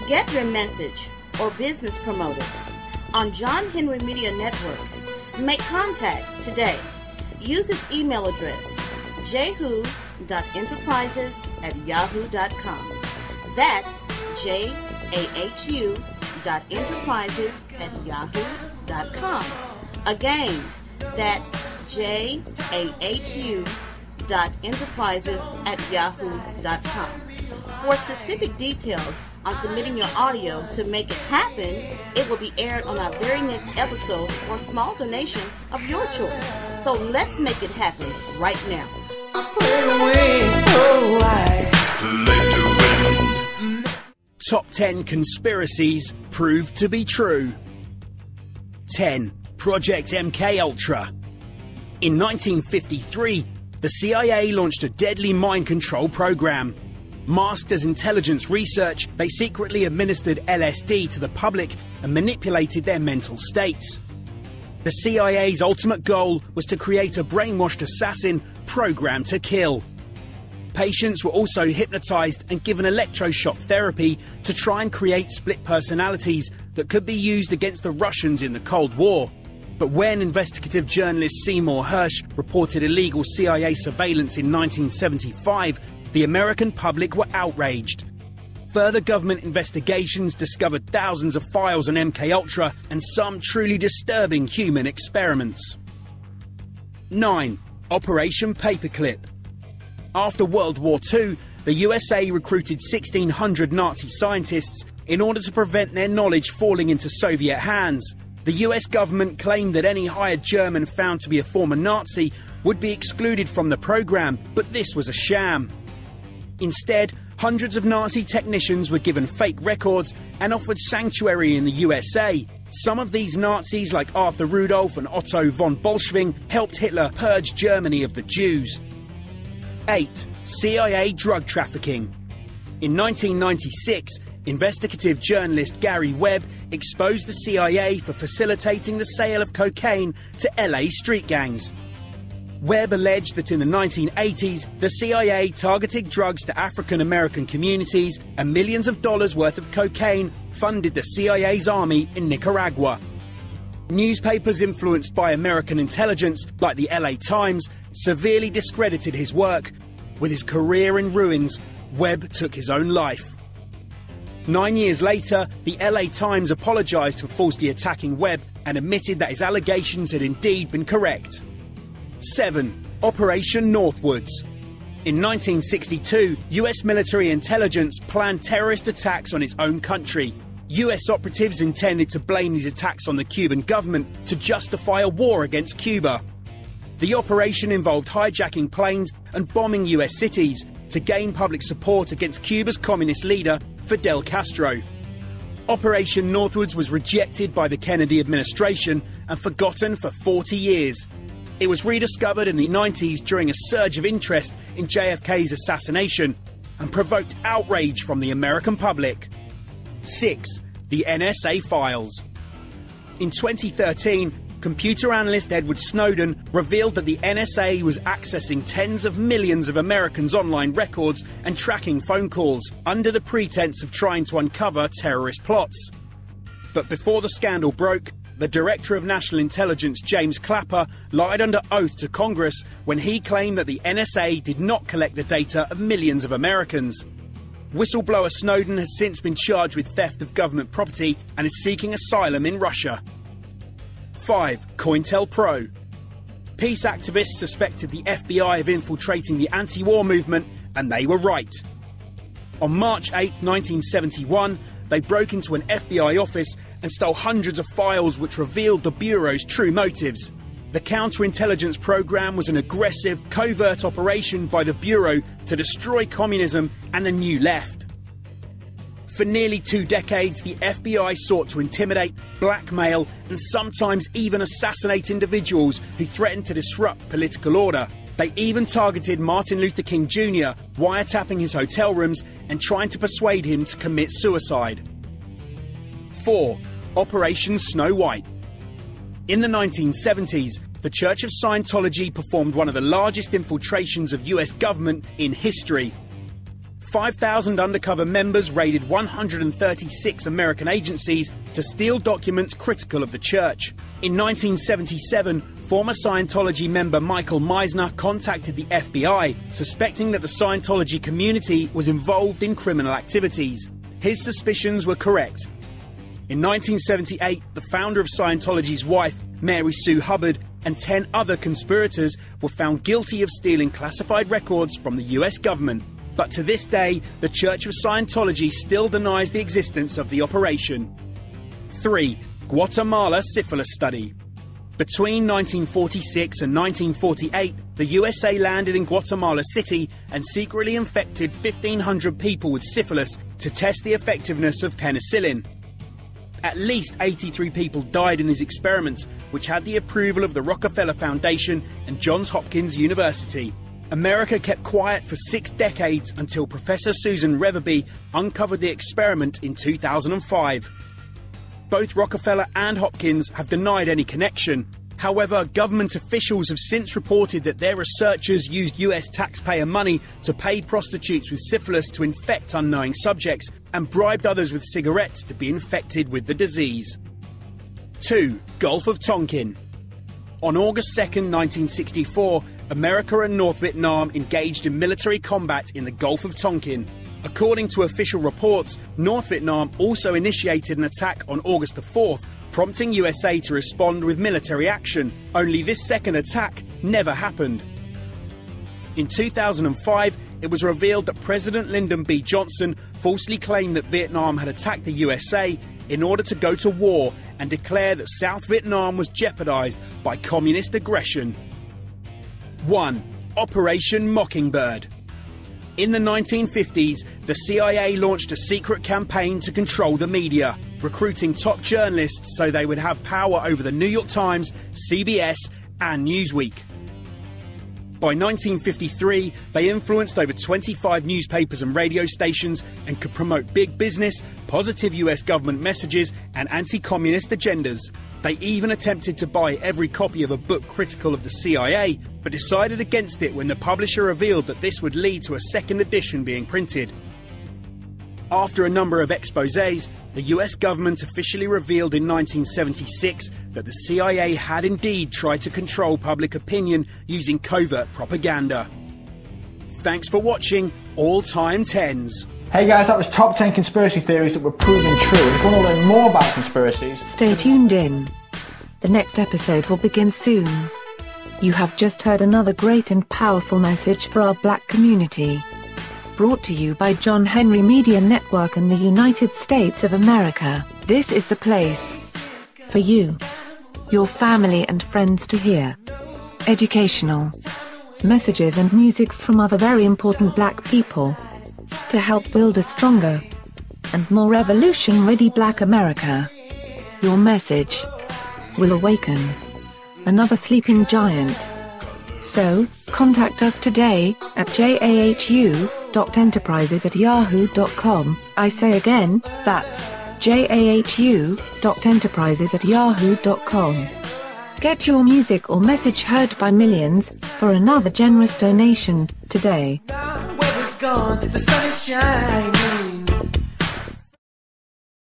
Get your message or business promoted on John Henry Media Network. Make contact today. Use his email address, jahu.enterprises@yahoo.com. That's jahu.enterprises@yahoo.com. Again, that's jahu.enterprises@yahoo.com. For specific details on submitting your audio to make it happen, it will be aired on our very next episode for a small donation of your choice. So let's make it happen right now. Top 10 conspiracies proved to be true. 10. Project MK Ultra. In 1953, the CIA launched a deadly mind control program. Masked as intelligence research, they secretly administered LSD to the public and manipulated their mental states. The CIA's ultimate goal was to create a brainwashed assassin programmed to kill. Patients were also hypnotized and given electroshock therapy to try and create split personalities that could be used against the Russians in the Cold War. But when investigative journalist Seymour Hersh reported illegal CIA surveillance in 1975, the American public were outraged. Further government investigations discovered thousands of files on MK Ultra and some truly disturbing human experiments. 9. Operation Paperclip. After World War II, the USA recruited 1,600 Nazi scientists in order to prevent their knowledge falling into Soviet hands. The US government claimed that any hired German found to be a former Nazi would be excluded from the program, but this was a sham. Instead, hundreds of Nazi technicians were given fake records and offered sanctuary in the USA. Some of these Nazis, like Arthur Rudolph and Otto von Bolschwing, helped Hitler purge Germany of the Jews. 8. CIA drug trafficking. In 1996, investigative journalist Gary Webb exposed the CIA for facilitating the sale of cocaine to LA street gangs. Webb alleged that in the 1980s, the CIA targeted drugs to African American communities and millions of dollars worth of cocaine funded the CIA's army in Nicaragua. Newspapers influenced by American intelligence, like the LA Times, severely discredited his work. With his career in ruins, Webb took his own life. 9 years later, the LA Times apologized for falsely attacking Webb and admitted that his allegations had indeed been correct. 7. Operation Northwoods. In 1962, US military intelligence planned terrorist attacks on its own country. US operatives intended to blame these attacks on the Cuban government to justify a war against Cuba. The operation involved hijacking planes and bombing US cities to gain public support against Cuba's communist leader, Fidel Castro. Operation Northwoods was rejected by the Kennedy administration and forgotten for 40 years. It was rediscovered in the 90s during a surge of interest in JFK's assassination and provoked outrage from the American public. 6. The NSA Files. In 2013, computer analyst Edward Snowden revealed that the NSA was accessing tens of millions of Americans' online records and tracking phone calls under the pretense of trying to uncover terrorist plots. But before the scandal broke, the Director of National Intelligence, James Clapper, lied under oath to Congress when he claimed that the NSA did not collect the data of millions of Americans. Whistleblower Snowden has since been charged with theft of government property and is seeking asylum in Russia. 5. COINTELPRO. Peace activists suspected the FBI of infiltrating the anti-war movement, and they were right. On March 8, 1971, they broke into an FBI office and stole hundreds of files which revealed the Bureau's true motives. The counterintelligence program was an aggressive, covert operation by the Bureau to destroy communism and the New Left. For nearly 2 decades, the FBI sought to intimidate, blackmail, and sometimes even assassinate individuals who threatened to disrupt political order. They even targeted Martin Luther King Jr., wiretapping his hotel rooms and trying to persuade him to commit suicide. 4. Operation Snow White. In the 1970s, the Church of Scientology performed one of the largest infiltrations of US government in history. 5,000 undercover members raided 136 American agencies to steal documents critical of the church. In 1977, former Scientology member Michael Meisner contacted the FBI, suspecting that the Scientology community was involved in criminal activities. His suspicions were correct. In 1978, the founder of Scientology's wife, Mary Sue Hubbard, and 10 other conspirators were found guilty of stealing classified records from the US government. But to this day, the Church of Scientology still denies the existence of the operation. 3. Guatemala Syphilis Study. Between 1946 and 1948, the USA landed in Guatemala City and secretly infected 1,500 people with syphilis to test the effectiveness of penicillin. At least 83 people died in these experiments, which had the approval of the Rockefeller Foundation and Johns Hopkins University. America kept quiet for 6 decades until Professor Susan Reverby uncovered the experiment in 2005. Both Rockefeller and Hopkins have denied any connection. However, government officials have since reported that their researchers used US taxpayer money to pay prostitutes with syphilis to infect unknowing subjects and bribed others with cigarettes to be infected with the disease. 2. Gulf of Tonkin. On August 2, 1964, America and North Vietnam engaged in military combat in the Gulf of Tonkin. According to official reports, North Vietnam also initiated an attack on August the 4th, prompting USA to respond with military action. Only this second attack never happened. In 2005, it was revealed that President Lyndon B. Johnson falsely claimed that Vietnam had attacked the USA in order to go to war and declare that South Vietnam was jeopardized by communist aggression. 1. Operation Mockingbird. In the 1950s, the CIA launched a secret campaign to control the media, recruiting top journalists so they would have power over the New York Times, CBS, and Newsweek. By 1953, they influenced over 25 newspapers and radio stations and could promote big business, positive US government messages, and anti-communist agendas. They even attempted to buy every copy of a book critical of the CIA, but decided against it when the publisher revealed that this would lead to a second edition being printed. After a number of exposés, the US government officially revealed in 1976 that the CIA had indeed tried to control public opinion using covert propaganda. Thanks for watching All Time 10s. Hey guys, that was top 10 conspiracy theories that were proven true. If you want to learn more about conspiracies, stay tuned in. The next episode will begin soon. You have just heard another great and powerful message for our black community. Brought to you by John Henry Media Network and the United States of America. This is the place for you, your family and friends to hear educational messages and music from other very important black people to help build a stronger and more revolution-ready black America. Your message will awaken another sleeping giant. So, contact us today at jahu.enterprises@yahoo.com. I say again, that's jahu.enterprises@yahoo.com. Get your music or message heard by millions for another generous donation today. The sun is shining.